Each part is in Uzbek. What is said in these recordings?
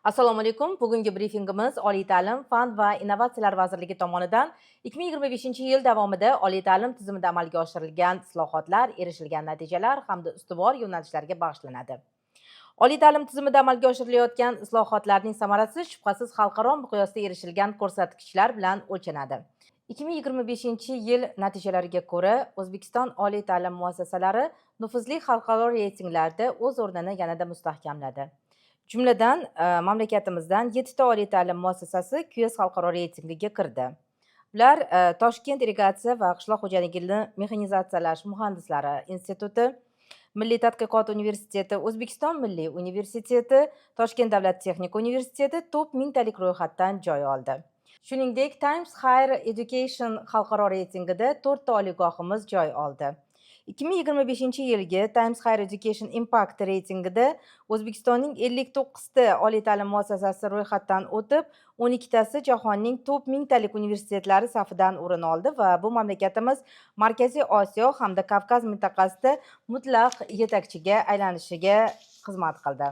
Assalomu alaykum. Bugungi brifingimiz Oliy ta'lim, fan va innovatsiyalar vazirligi tomonidan 2025-yil davomida oliy ta'lim tizimida amalga oshirilgan islohotlar, erishilgan natijalar hamda ustuvor yo'nalishlarga bag'ishlanadi. Oliy ta'lim tizimida amalga oshirilayotgan islohotlarning samarasi shubhasiz xalqaro miqyosda erishilgan ko'rsatkichlar bilan o'lchanadi. 2025-yil natijalariga ko'ra, O'zbekiston oliy ta'lim muassasalari nufuzli xalqaro reytinglarda o'z o'rnini yanada mustahkamladi. Jumladan, mamlakatimizdan 7 ta oliy ta'lim muassasasi QS xalqaro reytingiga kirdi. Ular Toshkent irrigatsiya va qishloq xo'jaligini mexanizatsiyalash muhandislari instituti, Milliy tadqiqot universiteti, O'zbekiston Milliy universiteti, Toshkent davlat texnika universiteti top 1000 talik ro'yxatdan joy oldi. Shuningdek, Times Higher Education xalqaro reytingida 4 ta oliygohimiz joy oldi. 2025-yilgi Times Higher Education Impact reytingida O'zbekistonning 59 ta oliy ta'lim muassasasi ro'yxatdan o'tib, 12 tasi jahonning top 1000 talik universitetlari safidan o'rin oldi va bu mamlakatimiz Markaziy Osiyo hamda Kavkaz mintaqasida mutlaq yetakchiga aylanishiga xizmat qildi.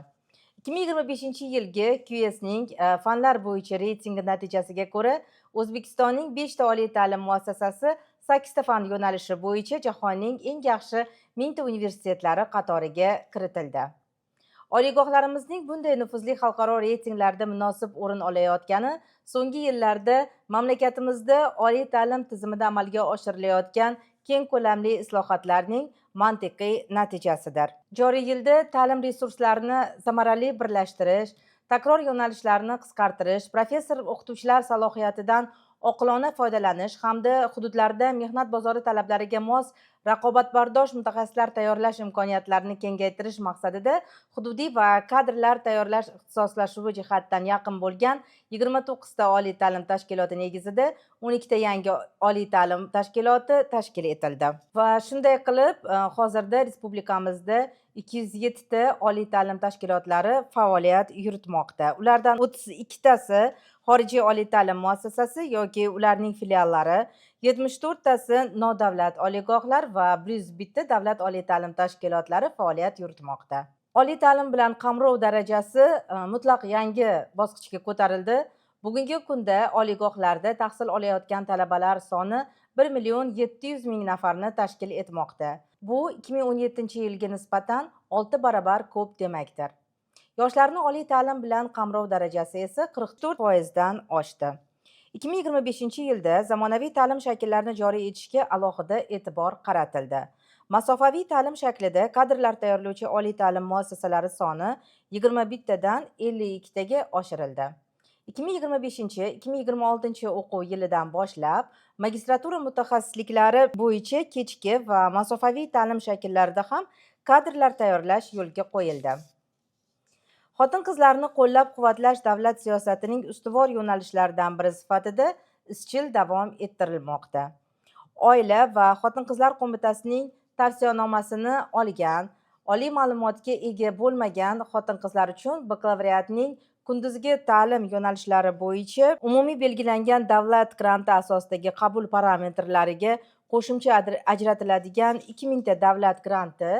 2025-yilgi QSning fanlar bo'yicha reytingi natijasiga ko'ra, O'zbekistonning 5 ta oliy ta'lim muassasasi 8 ta fan yo'nalishi bo'yicha jahonning eng yaxshi 1000 ta universitetlari qatoriga kiritildi. Oliygohlarimizning bunday nufuzli xalqaro reytinglarda munosib o'rin olayotgani so'nggi yillarda mamlakatimizda oliy ta'lim tizimida amalga oshirilayotgan keng ko'lamli islohotlarning mantiqiy natijasidir. Joriy yilda ta'lim resurslarini samarali birlashtirish, takror yo'nalishlarni qisqartirish, professor-o'qituvchilar salohiyatidan oqilona foydalanish hamda hududlarda mehnat bozori talablariga mos raqobatbardosh mutaxassislar tayyorlash imkoniyatlarini kengaytirish maqsadida hududiy va kadrlar tayyorlash ixtisoslashuvi jihatdan yaqin bo'lgan 29 ta oliy ta'lim tashkiloti negizida 12 ta yangi oliy ta'lim tashkiloti tashkil etildi. Va shunday qilib, hozirda respublikamizda 207 ta oliy ta'lim tashkilotlari faoliyat yuritmoqda. Ulardan 32 tasi xorijiy oliy ta'lim muassasasi yoki ularning filiallari, 74 tasi nodavlat oliygohlar va 101 ta davlat oliy ta'lim tashkilotlari faoliyat yuritmoqda. Oliy ta'lim bilan qamrov darajasi mutlaq yangi bosqichga ko'tarildi. Bugungi kunda oliygohlarda tahsil olayotgan talabalar soni 1,700,000 nafarni tashkil etmoqda. Bu 2017-yilga nisbatan 6 barobar ko'p demakdir. Yoshlarni oliy ta'lim bilan qamrov darajasi esa 44% dan oshdi. 2025-yilda zamonaviy ta'lim shakllarini joriy etishga alohida e'tibor qaratildi. Masofaviy ta'lim shaklida kadrlar tayyorlovchi oliy ta'lim muassasalari soni 21 tadan 52 taga oshirildi. 2025-2026 o'quv yilidan boshlab magistratura mutaxassisliklari bo'yicha kechki va masofaviy ta'lim shakllarida ham kadrlar tayyorlash yo'lga qo'yildi. Xotin-qizlarni qo'llab-quvvatlash davlat siyosatining ustuvor yo'nalishlaridan biri sifatida izchil davom ettirilmoqda. Oila va xotin-qizlar qo'mitasining tavsiyanomasini olgan, oliy ma'lumotga ega bo'lmagan xotin-qizlar uchun bakalavriatning kunduzgi ta'lim yo'nalishlari bo'yicha umumiy belgilangan davlat granti asosidagi qabul parametrlariga qo'shimcha ajratiladigan 2000 ta davlat granti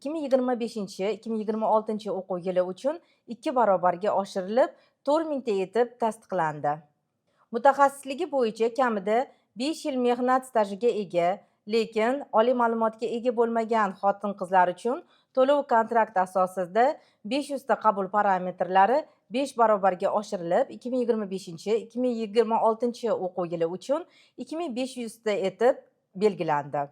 2025-2026 o'quv yili uchun 2 barobarga oshirilib, 4000 ta etib tasdiqlandi. Mutaxassisligi bo'yicha kamida 5 yil mehnat stajiga ega, lekin oliy ma'lumotga ega bo'lmagan xotin-qizlar uchun to'lov kontrakt asosida 500 ta qabul parametrlari 5 barobarga oshirilib, 2025-2026 o'quv yili uchun 2500 ta etib belgilandi.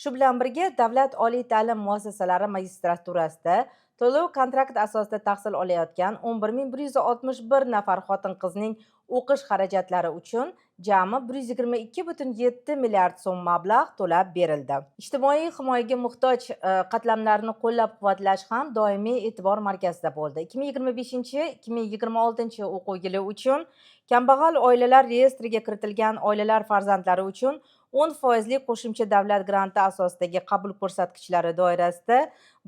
Shu bilan birga davlat oliy ta'lim muassasalari magistraturasida to'lov kontrakt asosida tahsil olayotgan 11161 nafar xotin-qizning o'qish xarajatlari uchun jami 122,7 milliard so'm mablag' to'lab berildi. Ijtimoiy himoyaga muhtoj qatlamlarni qo'llab-quvvatlash ham doimiy e'tibor markazida bo'ldi. 2025-2026 o'quv yili uchun kambag'al oilalar reyestriga kiritilgan oilalar farzandlari uchun 10% qo'shimcha davlat granti asosidagi qabul ko'rsatkichlari doirasida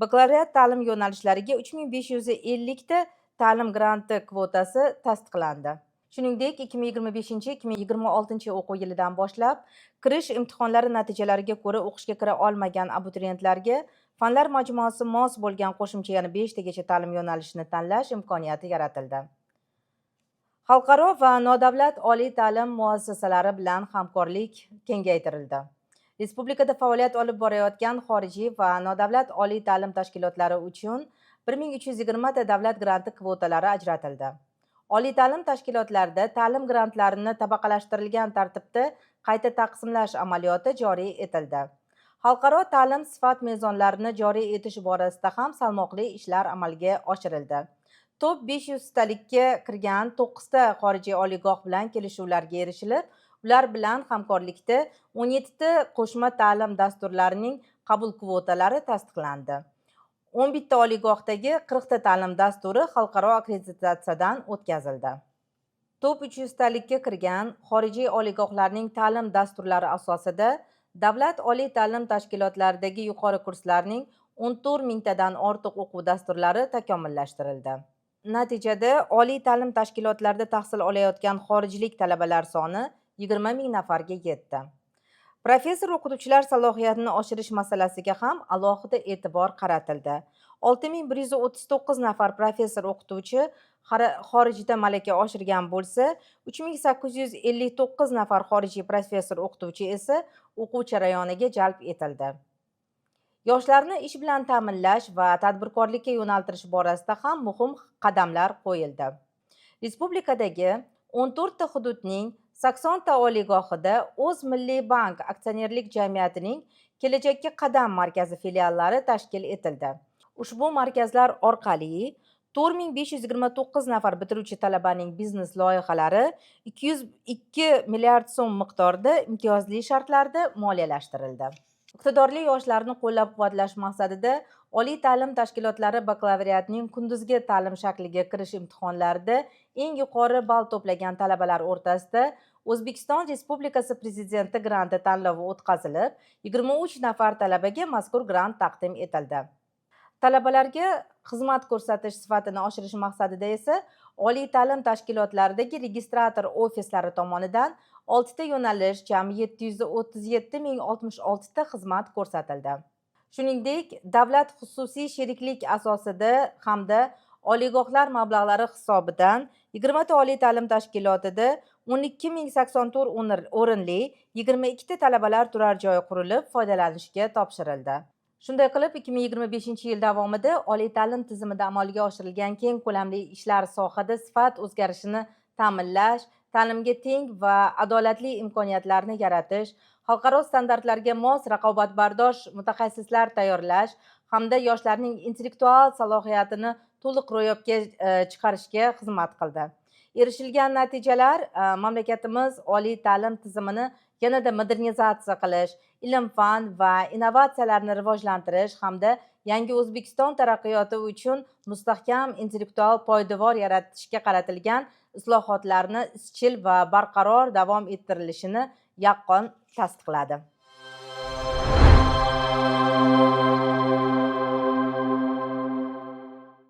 bakalavriat ta'lim yo'nalishlariga 3550 ta ta'lim granti kvotasi tasdiqlandi. Shuningdek, 2025-2026 o'quv yilidan boshlab kirish imtihonlari natijalariga ko'ra o'qishga kira olmagan abituriyentlarga fanlar majmuasi mos bo'lgan qo'shimcha yana 5 tagacha ta'lim yo'nalishini tanlash imkoniyati yaratildi. Xalqaro va nodavlat oliy ta'lim muassasalari bilan hamkorlik kengaytirildi. Respublikada faoliyat olib borayotgan xorijiy va nodavlat oliy ta'lim tashkilotlari uchun 1320 ta davlat granti kvotalari ajratildi. Oliy ta'lim tashkilotlarida ta'lim grantlarini tabaqalashtirilgan tartibda qayta taqsimlash amaliyoti joriy etildi. Xalqaro ta'lim sifat mezonlarini joriy etish borasida ham salmoqli ishlar amalga oshirildi. Top 500 talikka kirgan 9 ta xorijiy oliygoh bilan kelishuvlarga erishilib, ular bilan hamkorlikda 17 ta qo'shma ta'lim dasturlarining qabul kvotalari tasdiqlandi. 11 ta oliygohdagi 40 ta ta'lim dasturi xalqaro akkreditatsiyadan o'tkazildi. Top 300 talikka kirgan xorijiy oliygohlarning ta'lim dasturlari asosida davlat oliy ta'lim tashkilotlaridagi yuqori kurslarning 14 mingtadan ortiq o'quv dasturlari takomillashtirildi. Natijada oliy ta'lim tashkilotlarida tahsil olayotgan xorijlik talabalar soni 20 ming nafarga yetdi. Professor o'qituvchilar salohiyatini oshirish masalasiga ham alohida e'tibor qaratildi. 6139 nafar professor o'qituvchi xorijda malaka oshirgan bo'lsa, 3859 nafar xorijiy professor o'qituvchi esa o'quv jarayoniga jalb etildi. Yoshlarni ish bilan ta'minlash va tadbirkorlikka yo'naltirish borasida ham muhim qadamlar qo'yildi. Respublikadagi 14 ta hududning 80 ta oliygohida O'z Milliy bank aksionerlik jamiyatining Kelajakka qadam markazi filiallari tashkil etildi. Ushbu markazlar orqali 4529 nafar bitiruvchi talabaning biznes loyihalari 202 milliard so'm miqdorida imtiyozli shartlarda moliyalashtirildi. Iqtidorli yoshlarni qo'llab-quvvatlash maqsadida oliy ta'lim tashkilotlari bakalavriatning kunduzgi ta'lim shakliga kirish imtihonlarida eng yuqori ball to'plagan talabalar o'rtasida O'zbekiston Respublikasi Prezidenti granti tanlovi o'tkazilib, 23 nafar talabaga mazkur grant taqdim etildi. Talabalarga xizmat ko'rsatish sifatini oshirish maqsadida esa oliy ta'lim tashkilotlaridagi registrator ofislari tomonidan 6 ta yo'nalish, jami 737.066 ta xizmat ko'rsatildi. Shuningdek, davlat xususiy sheriklik asosida hamda oliygohlar mablag'lari hisobidan 20 ta oliy ta'lim tashkilotida 12.084 o'rinli 22 ta talabalar turar joyi qurilib, foydalanishga topshirildi. Shunday qilib, 2025-yil davomida oliy ta'lim tizimida amalga oshirilgan keng ko'lamli ishlar sohada sifat o'zgarishini ta'minlash, ta'limga teng va adolatli imkoniyatlarni yaratish, xalqaro standartlarga mos raqobatbardosh mutaxassislar tayyorlash hamda yoshlarning intellektual salohiyatini to'liq ro'yobga chiqarishga xizmat qildi. Erishilgan natijalar mamlakatimiz oliy ta'lim tizimini yanada modernizatsiya qilish, ilm-fan va innovatsiyalarni rivojlantirish hamda yangi O'zbekiston taraqqiyoti uchun mustahkam intellektual poydevor yaratishga qaratilgan islohotlarni izchil va barqaror davom ettirilishini yaqqol tasdiqladi.